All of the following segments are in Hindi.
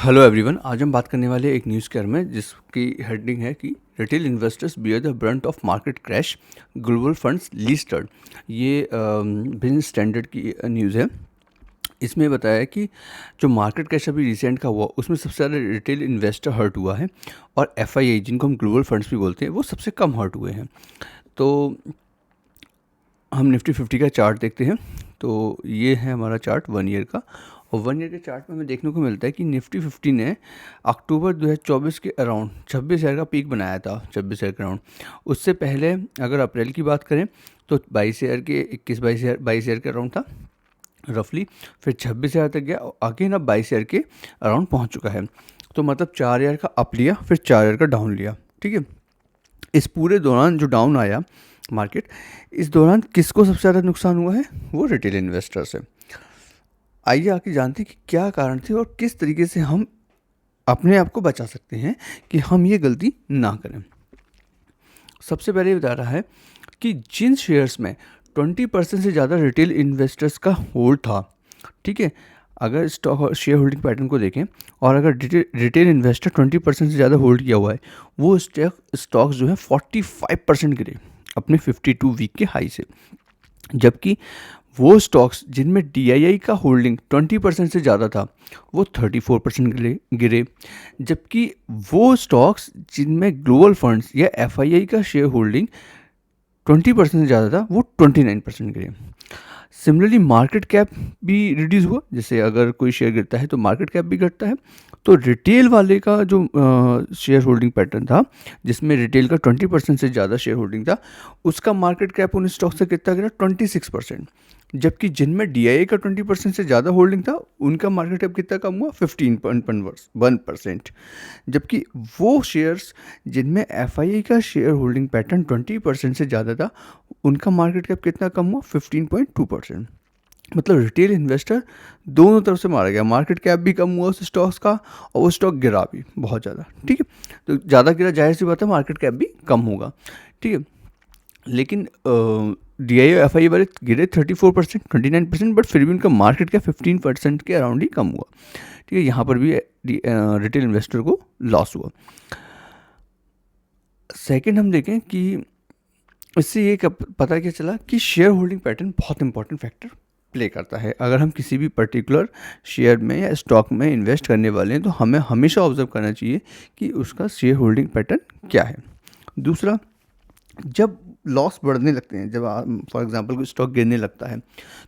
हेलो एवरीवन, आज हम बात करने वाले हैं एक न्यूज़ के बारे में जिसकी हेडिंग है कि retail investors bear the Brunt of market crash, global funds listed. ये बिजनेस स्टैंडर्ड की न्यूज़ है। इसमें बताया है कि जो मार्केट क्रैश अभी रिसेंट का हुआ उसमें सबसे ज़्यादा रिटेल इन्वेस्टर हर्ट हुआ है और एफआईआई जिनको हम ग्लोबल फंड्स भी बोलते हैं वो सबसे कम हर्ट हुए हैं। तो हम निफ्टी 50 का चार्ट देखते हैं। तो ये है हमारा चार्ट 1 ईयर का, और 1 ईयर के चार्ट में हमें देखने को मिलता है कि निफ्टी 50 ने अक्टूबर 2024 के अराउंड 26,000 का पीक बनाया था, 26,000 के अराउंड। उससे पहले अगर अप्रैल की बात करें तो 22,000 के 22,000 के अराउंड था रफली, फिर 26,000 तक गया और आगे ना 22,000 के अराउंड पहुंच चुका है। तो मतलब 4,000 का अप लिया, फिर 4,000 का डाउन लिया। ठीक है, इस पूरे दौरान जो डाउन आया मार्केट, इस दौरान किसको सबसे ज़्यादा नुकसान हुआ है? वो रिटेल इन्वेस्टर्स है। आइए आके जानते हैं कि क्या कारण थे और किस तरीके से हम अपने आप को बचा सकते हैं कि हम ये गलती ना करें। सबसे पहले ये बता रहा है कि जिन शेयर्स में 20% से ज़्यादा रिटेल इन्वेस्टर्स का होल्ड था, ठीक है, अगर स्टॉक शेयर होल्डिंग पैटर्न को देखें और अगर रिटेल इन्वेस्टर 20% से ज़्यादा होल्ड किया हुआ है, वो स्टॉक्स जो है 45% गिरे अपने 52 वीक के हाई से। जबकि वो स्टॉक्स जिनमें डीआईआई का होल्डिंग 20% से ज़्यादा था वो 34% गिरे। जबकि वो स्टॉक्स जिनमें ग्लोबल फंड्स या एफआईआई का शेयर होल्डिंग 20% से ज़्यादा था वो 29% गिरे। सिमिलरली मार्केट कैप भी रिड्यूस हुआ। जैसे अगर कोई शेयर गिरता है तो मार्केट कैप भी घटता है। तो रिटेल वाले का जो शेयर होल्डिंग पैटर्न था, जिसमें रिटेल का 20% से ज़्यादा शेयर होल्डिंग था, उसका मार्केट कैप उन स्टॉक से कितना गिरा? 26%। जबकि जिनमें डीआईए का 20% से ज़्यादा होल्डिंग था, उनका मार्केट कैप कितना कम हुआ? 15.1%। जबकि वो शेयर्स जिनमें एफआईआई का शेयर होल्डिंग पैटर्न 20% से ज़्यादा था, उनका मार्केट कैप कितना कम हुआ? 15.2%। मतलब रिटेल इन्वेस्टर दोनों तरफ से मारा गया। मार्केट कैप भी कम हुआ उस स्टॉक्स का और वो स्टॉक गिरा भी बहुत ज़्यादा। ठीक है, तो ज़्यादा गिरा, जाहिर सी बात है मार्केट कैप भी कम होगा। ठीक है, लेकिन डी आई एफ आई वाले गिरे 34%, 29%, बट फिर भी उनका मार्केट कैप 15% के अराउंड ही कम हुआ। ठीक है, यहाँ पर भी रिटेल इन्वेस्टर को लॉस हुआ। सेकेंड हम देखें कि इससे ये पता क्या चला कि शेयर होल्डिंग पैटर्न बहुत इंपॉर्टेंट फैक्टर प्ले करता है। अगर हम किसी भी पर्टिकुलर शेयर में या स्टॉक में इन्वेस्ट करने वाले हैं तो हमें हमेशा ऑब्जर्व करना चाहिए कि उसका शेयर होल्डिंग पैटर्न क्या है। दूसरा, जब लॉस बढ़ने लगते हैं, जब फॉर एग्जांपल कोई स्टॉक गिरने लगता है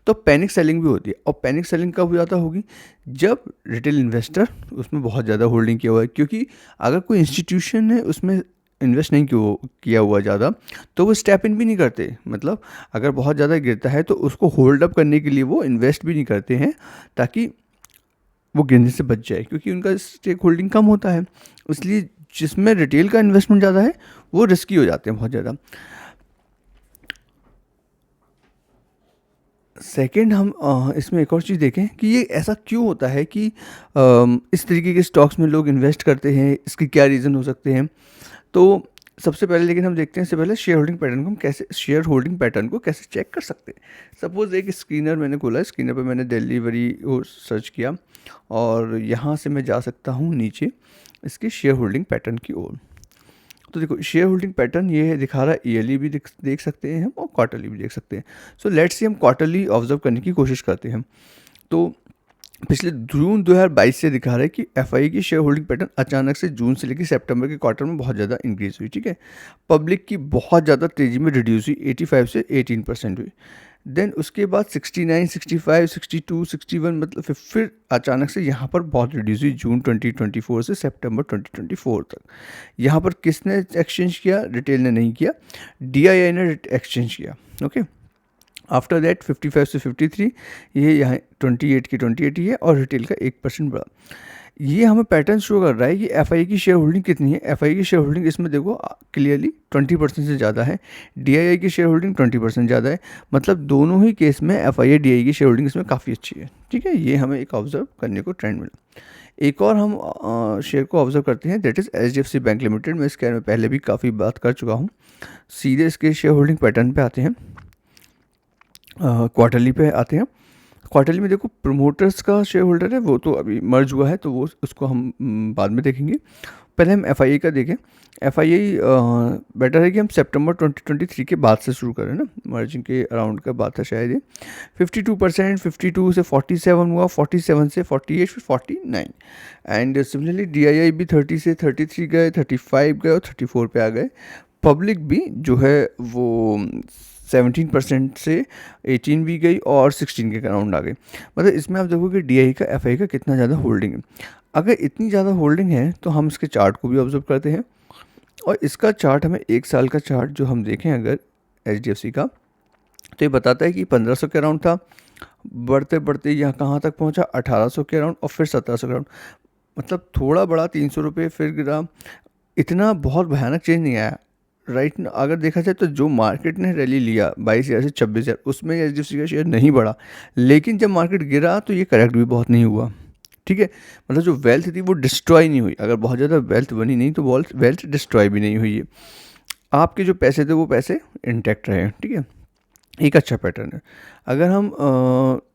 तो पैनिक सेलिंग भी होती है। और पैनिक सेलिंग कब ज़्यादा होगी? जब रिटेल इन्वेस्टर उसमें बहुत ज़्यादा होल्डिंग किया हुआ है। क्योंकि अगर कोई इंस्टीट्यूशन है उसमें इन्वेस्ट नहीं किया हुआ ज़्यादा, तो वो स्टेप इन भी नहीं करते। मतलब अगर बहुत ज़्यादा गिरता है तो उसको होल्ड अप करने के लिए वो इन्वेस्ट भी नहीं करते हैं ताकि वो गिरने से बच जाए, क्योंकि उनका स्टेक होल्डिंग कम होता है। इसलिए जिसमें रिटेल का इन्वेस्टमेंट ज़्यादा है वो रिस्की हो जाते हैं बहुत ज़्यादा। सेकंड, हम इसमें एक और चीज़ देखें कि ये ऐसा क्यों होता है कि इस तरीके के स्टॉक्स में लोग इन्वेस्ट करते हैं, इसके क्या रीज़न हो सकते हैं। तो सबसे पहले लेकिन हम देखते हैं, इससे पहले शेयर होल्डिंग पैटर्न को कैसे चेक कर सकते हैं। सपोज़ एक स्क्रीनर मैंने खोला, स्क्रीनर पे मैंने डिलीवरी को सर्च किया और यहाँ से मैं जा सकता हूँ नीचे इसके शेयर होल्डिंग पैटर्न की ओर। तो देखो, शेयर होल्डिंग पैटर्न ये दिखा रहा है। ईयरली भी देख सकते हैं हम और क्वार्टरली भी देख सकते हैं। सो लेट्स से हम क्वार्टरली ऑब्जर्व करने की कोशिश करते हैं। तो पिछले जून 2022 से दिखा रहा है कि एफआई की शेयर होल्डिंग पैटर्न अचानक से जून से लेकर सितंबर के क्वार्टर में बहुत ज़्यादा इंक्रीज हुई। ठीक है, पब्लिक की बहुत ज़्यादा तेज़ी में रिड्यूस हुई, 85 से 18% हुई। देन उसके बाद 69, 65, 62, 61, मतलब फिर अचानक से यहाँ पर बहुत रिड्यूस हुई जून 2024 से सितंबर 2024 तक। यहाँ पर किसने एक्सचेंज किया? रिटेल ने नहीं किया, डीआईआई ने एक्सचेंज किया। ओके, आफ्टर दैट 55 से 53, ये यहाँ 28 की 28 ही है और रिटेल का 1% बढ़ा। ये हमें पैटर्न शो कर रहा है कि एफआई की शेयर होल्डिंग कितनी है। एफआई की शेयर होल्डिंग इसमें देखो क्लियरली 20% से ज़्यादा है, डीआईआई की शेयर होल्डिंग 20% ज़्यादा है। मतलब दोनों ही केस में एफआई डीआई की शेयर होल्डिंग इसमें काफ़ी अच्छी है। ठीक है, ये हमें एक ऑब्जर्व करने को ट्रेंड मिला। एक और हम शेयर को ऑब्जर्व करते हैं, that is HDFC bank limited. मैं इसके बारे में पहले भी काफ़ी बात कर चुका हूँ। सीधे इसके शेयर होल्डिंग पैटर्न पे आते हैं, क्वार्टरली पे आते हैं। क्वार्टरली में देखो प्रमोटर्स का शेयर होल्डर है वो तो अभी मर्ज हुआ है, तो वो उसको हम बाद में देखेंगे। पहले हम एफ का देखें। एफ बेटर है कि हम सितंबर 2023 के बाद से शुरू करें ना, मर्जिंग के अराउंड का बात है शायद ये। 52%, 52 से 47 हुआ, 47 से 48, फिर 49। एंड सिमिलरली डी भी 30 से 33 गए, 35 गए और 34 पे आ गए। पब्लिक भी जो है वो 17% से 18 भी गई और 16 के अराउंड आ गई। मतलब इसमें आप देखोगे डी का एफ का कितना ज़्यादा होल्डिंग है। अगर इतनी ज़्यादा होल्डिंग है तो हम इसके चार्ट को भी ऑब्जर्व करते हैं, और इसका चार्ट हमें एक साल का चार्ट जो हम देखें अगर HDFC का, तो ये बताता है कि 1500 के अराउंड था, बढ़ते बढ़ते यहाँ कहाँ तक पहुँचा, 1800 के अराउंड और फिर 1700 के अराउंड। मतलब थोड़ा बड़ा 300 रुपये फिर गिरा, इतना बहुत भयानक चेंज नहीं आया राइट ना। अगर देखा जाए तो जो मार्केट ने रैली लिया 22,000 से 26,000, उसमें HDFC का शेयर नहीं बढ़ा, लेकिन जब मार्केट गिरा तो ये करेक्ट भी बहुत नहीं हुआ। ठीक है, मतलब जो वेल्थ थी वो डिस्ट्रॉय नहीं हुई। अगर बहुत ज़्यादा वेल्थ बनी नहीं तो वेल्थ डिस्ट्रॉय भी नहीं हुई है। आपके जो पैसे थे वो पैसे इंटैक्ट रहे। ठीक है, एक अच्छा पैटर्न है। अगर हम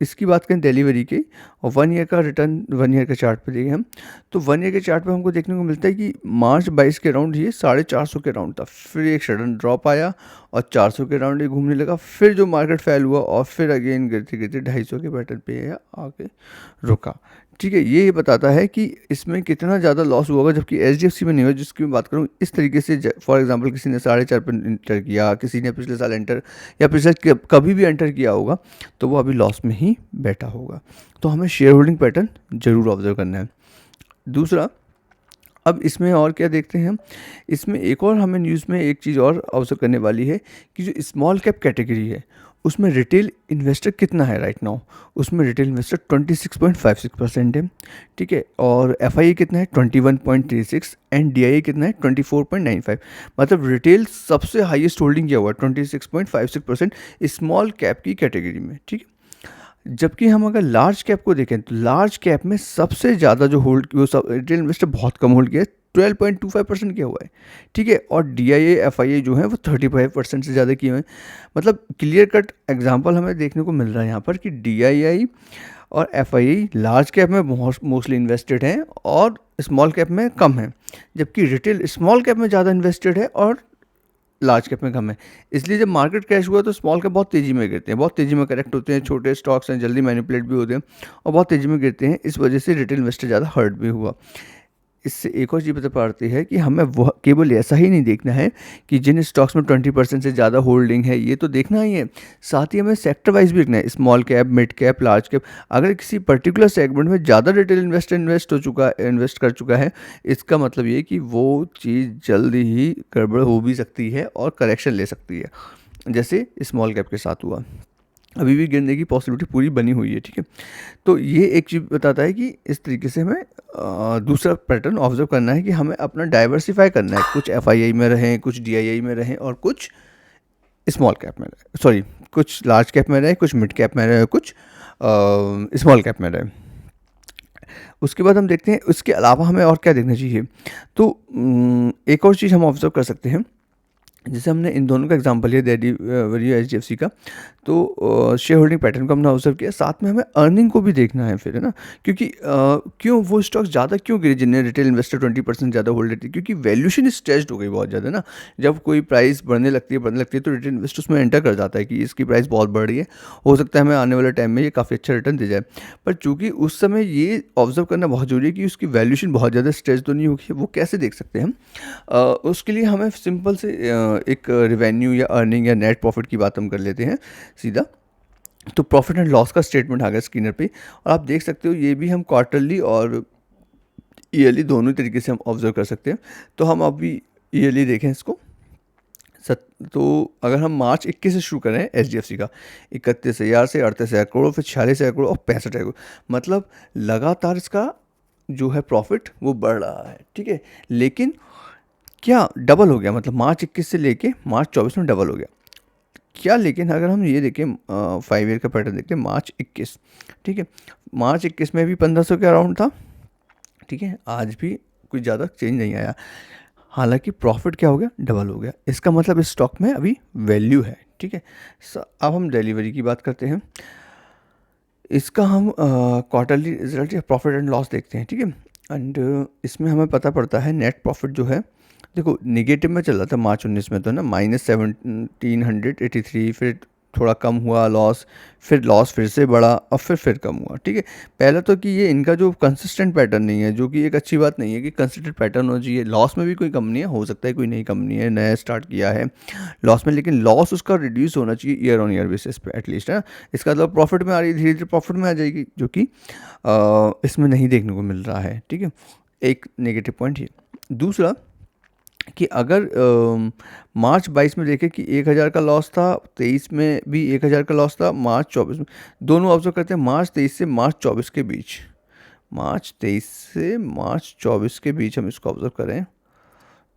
इसकी बात करें डिलीवरी की और 1 ईयर का रिटर्न, 1 ईयर के चार्ट पे देखें हम, तो 1 ईयर के चार्ट पे हमको देखने को मिलता है कि मार्च 22 के अराउंड ये 450 के अराउंड था, फिर एक सडन ड्रॉप आया और 400 के अराउंड ये घूमने लगा, फिर जो मार्केट फेल हुआ और फिर अगेन गिरते गिरते 250 के पैटर्न पे आके रुका। ठीक है, ये बताता है कि इसमें कितना ज़्यादा लॉस हुआ होगा, जबकि HDFC में नहीं हुआ। जिसकी मैं बात करूँ इस तरीके से, फॉर एग्जांपल किसी ने 4.5 पर एंटर किया, किसी ने पिछले साल एंटर या पिछले कभी भी एंटर किया होगा, तो वो अभी लॉस में ही बैठा होगा। तो हमें शेयर होल्डिंग पैटर्न जरूर ऑब्जर्व करना है। दूसरा, अब इसमें और क्या देखते हैं हम, इसमें एक और हमें न्यूज़ में एक चीज़ और ऑब्जर्व करने वाली है कि जो स्मॉल कैप कैटेगरी है उसमें रिटेल इन्वेस्टर कितना है राइट नाउ। उसमें रिटेल इन्वेस्टर 26.56% है। ठीक है, और FII कितना है 21.36 एंड DII कितना है 24.95। मतलब रिटेल सबसे हाईएस्ट होल्डिंग किया हुआ है 26.56% स्मॉल कैप की कैटेगरी में। ठीक है, जबकि हम अगर लार्ज कैप को देखें तो लार्ज कैप में सबसे ज़्यादा जो होल्ड वो सब रिटेल इन्वेस्टर बहुत कम होल्ड किया है, 12.25% किया हुआ है। ठीक है, और DIA FIA जो है वो 35% से ज़्यादा किए हुए हैं। मतलब क्लियर कट एग्जांपल हमें देखने को मिल रहा है यहाँ पर कि DII और FII लार्ज कैप में मोस्टली इन्वेस्टेड हैं और स्मॉल कैप में कम है, जबकि रिटेल स्मॉल कैप में ज़्यादा इन्वेस्टेड है और लार्ज कैप में कम है। इसलिए जब मार्केट क्रैश हुआ तो स्मॉल कैप बहुत तेज़ी में गिरते हैं, बहुत तेज़ी में करेक्ट होते हैं, छोटे स्टॉक्स हैं जल्दी मैनिपुलेट भी होते हैं और बहुत तेज़ी में गिरते हैं। इस वजह से रिटेल इन्वेस्टर ज़्यादा हर्ट भी हुआ। इससे एक और चीज़ पता पड़ती है कि हमें वो केवल ऐसा ही नहीं देखना है कि जिन स्टॉक्स में 20% से ज़्यादा होल्डिंग है ये तो देखना ही है, साथ ही हमें सेक्टर वाइज भी देखना है, small cap, mid cap, large cap. अगर किसी पर्टिकुलर सेगमेंट में ज़्यादा रिटेल इन्वेस्ट कर चुका है, इसका मतलब ये कि वो चीज़ जल्दी ही गड़बड़ हो भी सकती है और करेक्शन ले सकती है, जैसे स्मॉल कैप के साथ हुआ। अभी भी गिरने की पॉसिबिलिटी पूरी बनी हुई है। ठीक है, तो ये एक चीज़ बताता है कि इस तरीके से हमें दूसरा पैटर्न ऑब्जर्व करना है कि हमें अपना डाइवर्सिफाई करना है, कुछ FII में रहें, कुछ DII में रहें और कुछ स्मॉल कैप में रहें, सॉरी कुछ लार्ज कैप में रहें, कुछ मिड कैप में रहें, कुछ स्मॉल कैप में रहें। उसके बाद हम देखते हैं उसके अलावा हमें और क्या देखना चाहिए। तो एक और चीज़ हम ऑब्जर्व कर सकते हैं, जैसे हमने इन दोनों का एग्जांपल लिया डेलीवरी HDFC का, तो शेयर होल्डिंग पैटर्न को हमने ऑब्जर्व किया, साथ में हमें अर्निंग को भी देखना है फिर, है ना। क्योंकि क्यों वो स्टॉक्स ज़्यादा क्यों गिरे जिन्हें रिटेल इन्वेस्टर 20% ज़्यादा होल्ड थी, क्योंकि वैल्यूशन स्ट्रेच्ड हो गई बहुत ज़्यादा ना। जब कोई प्राइस बढ़ने लगती है तो रिटेल इन्वेस्टर उसमें एंटर कर जाता है कि इसकी प्राइस बहुत बढ़ रही है, हो सकता है हमें आने वाले टाइम में ये काफ़ी अच्छा रिटर्न दे जाए। पर चूँकि उस समय ये ऑब्जर्व करना बहुत ज़रूरी है कि उसकी वैल्यूशन बहुत ज़्यादा स्ट्रेच तो नहीं होगी। वो कैसे देख सकते हैं हम, उसके लिए हमें सिंपल से एक रिवेन्यू या अर्निंग या नेट प्रॉफिट की बात हम कर लेते हैं सीधा। तो प्रॉफिट एंड लॉस का स्टेटमेंट आ गया स्क्रीनर पे, और आप देख सकते हो ये भी हम क्वार्टरली और ईयरली दोनों तरीके से हम ऑब्जर्व कर सकते हैं। तो हम अभी ईयरली देखें इसको, तो अगर हम मार्च 21 से शुरू करें HDFC का, 31,000 से 38,000 करोड़, फिर 46,000 करोड़ और 65,000 करोड़, मतलब लगातार इसका जो है प्रॉफिट वो बढ़ रहा है। ठीक है, लेकिन क्या डबल हो गया, मतलब मार्च 21 से लेके मार्च 24 में डबल हो गया क्या। लेकिन अगर हम ये देखें 5 ईयर का पैटर्न देखते हैं, मार्च 21, ठीक है, मार्च 21 में भी 1500 के अराउंड था। ठीक है, आज भी कुछ ज़्यादा चेंज नहीं आया, हालांकि प्रॉफिट क्या हो गया, डबल हो गया। इसका मतलब इस स्टॉक में अभी वैल्यू है। ठीक है, अब हम डिलीवरी की बात करते हैं। इसका हम क्वार्टरली रिजल्ट या प्रॉफिट एंड लॉस देखते हैं, ठीक है। एंड इसमें हमें पता पड़ता है नेट प्रॉफिट जो है, देखो नेगेटिव में चल रहा था मार्च 19 में, तो ना -1783, फिर थोड़ा कम हुआ लॉस, फिर लॉस फिर से बढ़ा और फिर कम हुआ, ठीक है। पहला तो कि ये इनका जो कंसिस्टेंट पैटर्न नहीं है, जो कि एक अच्छी बात नहीं है कि कंसिस्टेंट पैटर्न हो चाहिए। लॉस में भी कोई कंपनी है, हो सकता है कोई नई कंपनी है, नया स्टार्ट किया है लॉस में, लेकिन लॉस उसका रिड्यूस होना चाहिए ईयर ऑन ईयर बेसिस पे एटलीस्ट, है। इसका मतलब प्रॉफिट में आ रही है, धीरे धीरे प्रॉफिट में आ जाएगी, जो कि इसमें नहीं देखने को मिल रहा है, ठीक है। एक नेगेटिव पॉइंट ये। दूसरा कि अगर मार्च 22 में देखें कि 1000 का लॉस था, 23 में भी 1000 का लॉस था, मार्च 24 में, दोनों ऑब्जर्व करते हैं मार्च 23 से मार्च 24 के बीच, मार्च 23 से मार्च 24 के बीच हम इसको ऑब्जर्व करें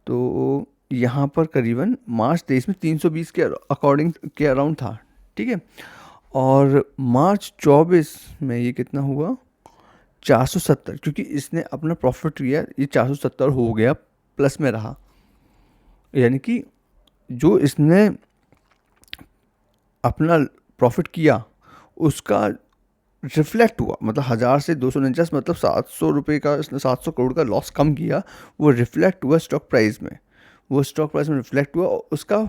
तो यहाँ पर करीबन मार्च 23 में 320 के अकॉर्डिंग के अराउंड था, ठीक है। और मार्च 24 में ये कितना हुआ, 470, क्योंकि इसने अपना प्रॉफिट किया, ये 470 हो गया, प्लस में रहा, यानी कि जो इसने अपना प्रॉफिट किया उसका रिफ्लेक्ट हुआ, मतलब 1000 से 249, मतलब 700 रुपये का इसने 700 करोड़ का लॉस कम किया, वो रिफ्लेक्ट हुआ स्टॉक प्राइस में, वो स्टॉक प्राइस में रिफ्लेक्ट हुआ। और उसका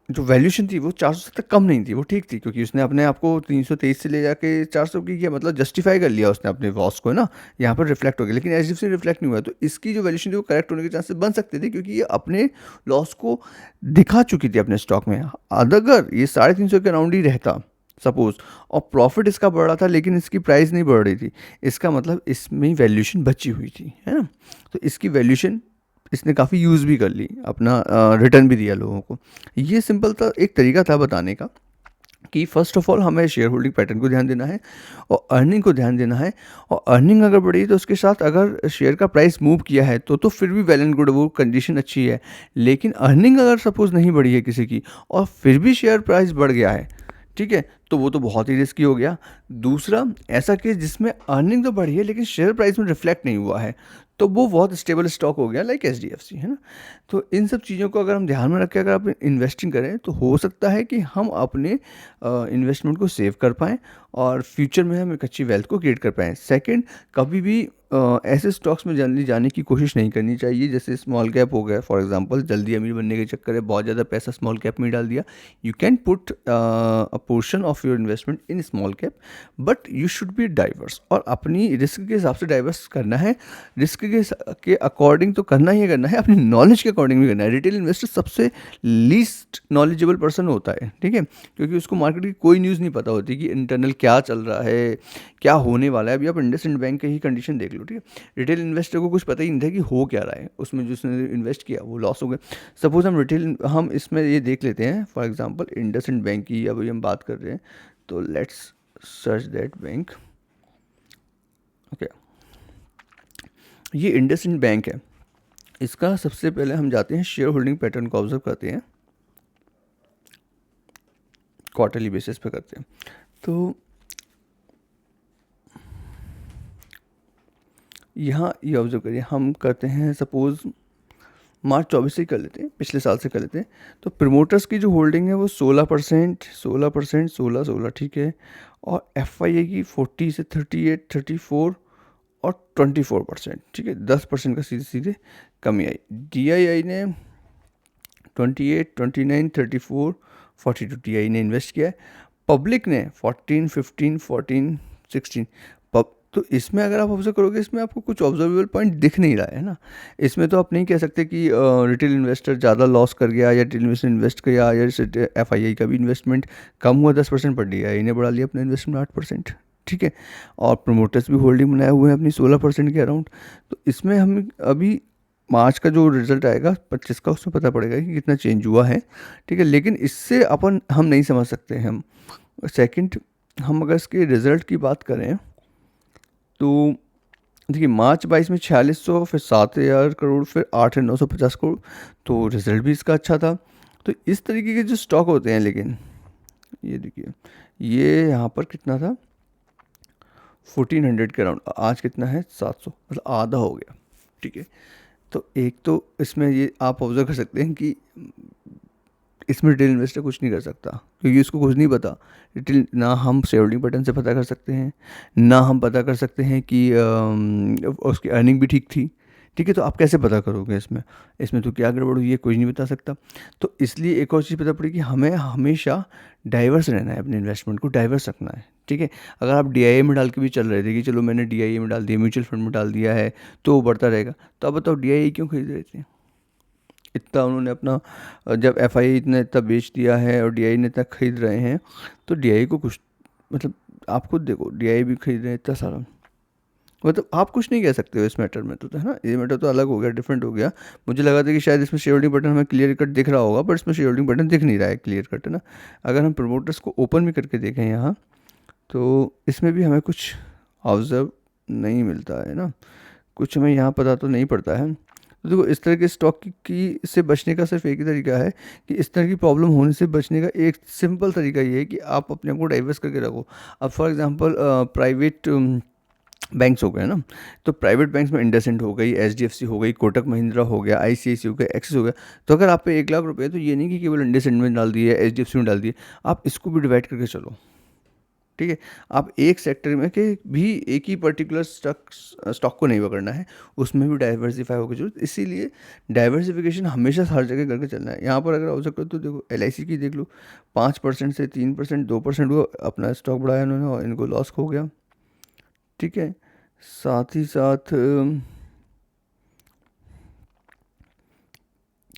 जो वैल्यूशन थी वो 400 तक कम नहीं थी, वो ठीक थी, क्योंकि उसने अपने आप को 323 से ले जाके 400 की किया, मतलब जस्टिफाई कर लिया उसने अपने लॉस को, है ना, यहाँ पर रिफ्लेक्ट हो गया। लेकिन एचडीएफसी रिफ्लेक्ट नहीं हुआ, तो इसकी जो वैल्यूशन थी वो करेक्ट होने के चांसेस बन सकते थे, क्योंकि ये अपने लॉस को दिखा चुकी थी अपने स्टॉक में। अगर ये 350 के अराउंड ही रहता सपोज, और प्रॉफिट इसका बढ़ रहा था लेकिन इसकी प्राइस नहीं बढ़ रही थी, इसका मतलब इसमें वैल्यूशन बची हुई थी, है ना। तो इसकी वैल्यूशन इसने काफ़ी यूज़ भी कर ली, अपना रिटर्न भी दिया लोगों को। ये सिंपल था, एक तरीका था बताने का कि फ़र्स्ट ऑफ ऑल हमें शेयर होल्डिंग पैटर्न को ध्यान देना है और अर्निंग को ध्यान देना है। और अर्निंग अगर बढ़ी तो उसके साथ अगर शेयर का प्राइस मूव किया है तो फिर भी वेल एंड गुड, वो कंडीशन अच्छी है। लेकिन अर्निंग अगर सपोज़ नहीं बढ़ी है किसी की और फिर भी शेयर प्राइस बढ़ गया है, ठीक है, तो वो तो बहुत ही रिस्की हो गया। दूसरा ऐसा केस जिसमें अर्निंग तो बढ़ी है लेकिन शेयर प्राइस में रिफ्लेक्ट नहीं हुआ है, तो वो बहुत स्टेबल स्टॉक हो गया, लाइक एचडीएफसी, है ना। तो इन सब चीज़ों को अगर हम ध्यान में रख के अगर आप इन्वेस्टिंग करें तो हो सकता है कि हम अपने इन्वेस्टमेंट को सेव कर पाएँ और फ्यूचर में हम एक अच्छी वेल्थ को क्रिएट कर पाएँ। सेकंड, कभी भी ऐसे स्टॉक्स में जल्दी जाने की कोशिश नहीं करनी चाहिए, जैसे स्मॉल कैप हो गया फॉर एग्जांपल, जल्दी अमीर बनने के चक्कर में बहुत ज़्यादा पैसा स्मॉल कैप में डाल दिया। You can put a portion of your investment in small cap, but you should be diverse, और अपनी रिस्क के हिसाब से डाइवर्स करना है। रिस्क के अकॉर्डिंग तो करना ही करना है, अपनी नॉलेज के अकॉर्डिंग भी करना है। रिटेल इन्वेस्टर सबसे लीस्ट नॉलेजेबल पर्सन होता है, ठीक है, क्योंकि उसको मार्केट की कोई न्यूज़ नहीं पता होती कि इंटरनल क्या चल रहा है, क्या होने वाला है। अभी आप इंडसइंड बैंक की ही कंडीशन देख लो, ठीक है, रिटेल इन्वेस्टर को कुछ पता ही नहीं था कि हो क्या रहा है, उसमें जिसने इन्वेस्ट किया वो लॉस हो गया। सपोज हम इसमें ये देख लेते हैं फॉर एग्जांपल इंडसइंड बैंक की, अभी हम बात कर रहे हैं, तो let's search that bank. Okay, ये इंडसइंड बैंक है। इसका सबसे पहले हम जाते हैं शेयर होल्डिंग पैटर्न को ऑब्जर्व करते हैं, क्वार्टरली बेसिस पे करते हैं। तो यहाँ ये ऑब्जर्व करिए, हम करते हैं सपोज़ मार्च 24 से ही कर लेते हैं, पिछले साल से कर लेते हैं। तो प्रमोटर्स की जो होल्डिंग है वो 16%, 16%, 16, ठीक है। और एफआईए की 40 से 38, 34 और 24%, ठीक है, 10% का सीधे सीधे कमी आई। डीआईआई ने 28, 29, 34, 42 डीआई ने इन्वेस्ट किया है। पब्लिक ने 14, 15, 14, 16। तो इसमें अगर आप ऑब्जर्व करोगे, इसमें आपको कुछ ऑब्जर्वेबल पॉइंट दिख नहीं रहा है ना। इसमें तो आप नहीं कह सकते कि रिटेल इन्वेस्टर ज़्यादा लॉस कर गया या रिटेल इन्वेस्टर इन्वेस्ट किया, या जैसे एफआईआई का भी इन्वेस्टमेंट कम हुआ 10% पर, डीआई ने बढ़ा लिया अपना इन्वेस्टमेंट 8%, ठीक है। और प्रमोटर्स भी होल्डिंग बनाए हुए हैं अपनी 16% के अराउंड। तो इसमें हम अभी मार्च का जो रिजल्ट आएगा 25 का, उसमें पता पड़ेगा कि कितना चेंज हुआ है, ठीक है। लेकिन इससे हम नहीं समझ सकते हैं हम। सेकंड, हम अगर इसके रिज़ल्ट की बात करें तो देखिए मार्च 22 में 4600, फिर 7000 करोड़, फिर 8950 करोड़, तो रिजल्ट भी इसका अच्छा था। तो इस तरीके के जो स्टॉक होते हैं, लेकिन ये देखिए, ये यहाँ पर कितना था 1400 के अराउंड, आज कितना है 700, मतलब आधा हो गया, ठीक है। तो एक तो इसमें ये आप ऑब्जर्व कर सकते हैं कि इसमें रिटेल इन्वेस्टर कुछ नहीं कर सकता, क्योंकि उसको कुछ नहीं पता। रिटेल ना हम शेयर होल्डिंग पैटर्न से पता कर सकते हैं, ना हम पता कर सकते हैं कि उसकी अर्निंग भी ठीक थी। ठीक है, तो आप कैसे पता करोगे इसमें, इसमें तो क्या गड़बड़ हुई है कोई नहीं बता सकता। तो इसलिए एक और चीज़ पता पड़ी कि हमें हमेशा डाइवर्स रहना है, अपने इन्वेस्टमेंट को डाइवर्स रखना है। ठीक है, अगर आप डीआईए में डाल के भी चल रहे थे कि चलो मैंने डीआईए में डाल दिया, म्यूचुअल फंड में डाल दिया है तो वो बढ़ता रहेगा, तो आप बताओ डीआईए क्यों खरीद रहे थे? इतना उन्होंने अपना, जब एफआई ने इतना बेच दिया है और डीआई ने इतना खरीद रहे हैं, तो डीआई को कुछ, मतलब आप खुद देखो, डीआई भी खरीद रहे हैं इतना सारा, मतलब आप कुछ नहीं कह सकते हो इस मैटर में, तो है ना, ये मैटर तो अलग हो गया, डिफरेंट हो गया। मुझे लगा था कि शायद इसमें शेयर होल्डिंग बटन हमें क्लियर कट दिख रहा होगा, पर इसमें शेयर होल्डिंग बटन दिख नहीं रहा है क्लियर कट, है ना। अगर हम प्रमोटर्स को ओपन भी करके देखें यहाँ, तो इसमें भी हमें कुछ ऑब्जर्व नहीं मिलता है ना, कुछ हमें यहाँ पता तो नहीं पड़ता है। तो देखो, इस तरह के स्टॉक की से बचने का सिर्फ एक ही तरीका है कि इस तरह की प्रॉब्लम होने से बचने का एक सिंपल तरीका ये है कि आप अपने आप को डाइवर्स करके रखो। अब फॉर एग्जांपल प्राइवेट बैंक्स हो गए ना, तो प्राइवेट बैंक्स में इंडसइंड हो गई, एचडीएफसी हो गई, कोटक महिंद्रा हो गया, आईसीआईसी हो गया, एक्सिस हो गया। तो अगर आप पे 1 लाख रुपए है, तो ये नहीं कि केवल इंडसइंड में डाल दिए, एचडीएफसी में डाल दिए, आप इसको भी डिवाइड करके चलो। ठीक है, आप एक सेक्टर में के भी एक ही पर्टिकुलर स्टॉक को नहीं पकड़ना है, उसमें भी डाइवर्सिफाई होकर जरूरत। इसीलिए डाइवर्सिफिकेशन हमेशा हर जगह करके चलना है। यहाँ पर अगर ऑब्जर्व करो तो देखो, एलआईसी की देख लो, 5% से 3%, 2% को अपना स्टॉक बढ़ाया उन्होंने और इनको लॉस हो गया। ठीक है, साथ ही साथ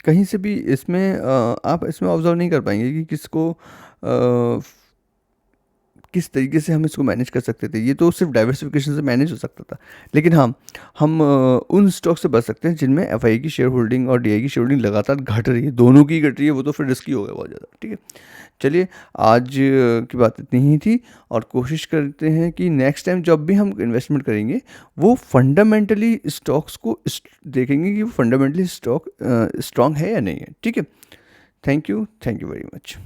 कहीं से भी इसमें आप इसमें ऑब्जर्व नहीं कर पाएंगे कि किसको किस तरीके से हम इसको मैनेज कर सकते थे। ये तो सिर्फ डाइवर्सिफिकेशन से मैनेज हो सकता था, लेकिन हाँ, हम उन स्टॉक से बच सकते हैं जिनमें एफआई की शेयर होल्डिंग और डीआई की शेयर होल्डिंग लगातार घट रही है, दोनों की घट रही है, वो तो फिर रिस्की हो गया बहुत ज़्यादा। ठीक है, चलिए, आज की बात इतनी ही थी, और कोशिश करते हैं कि नेक्स्ट टाइम जब भी हम इन्वेस्टमेंट करेंगे, वो फंडामेंटली स्टॉक्स को देखेंगे कि वो फंडामेंटली स्टॉक स्ट्रांग है या नहीं है। ठीक है, थैंक यू वेरी मच।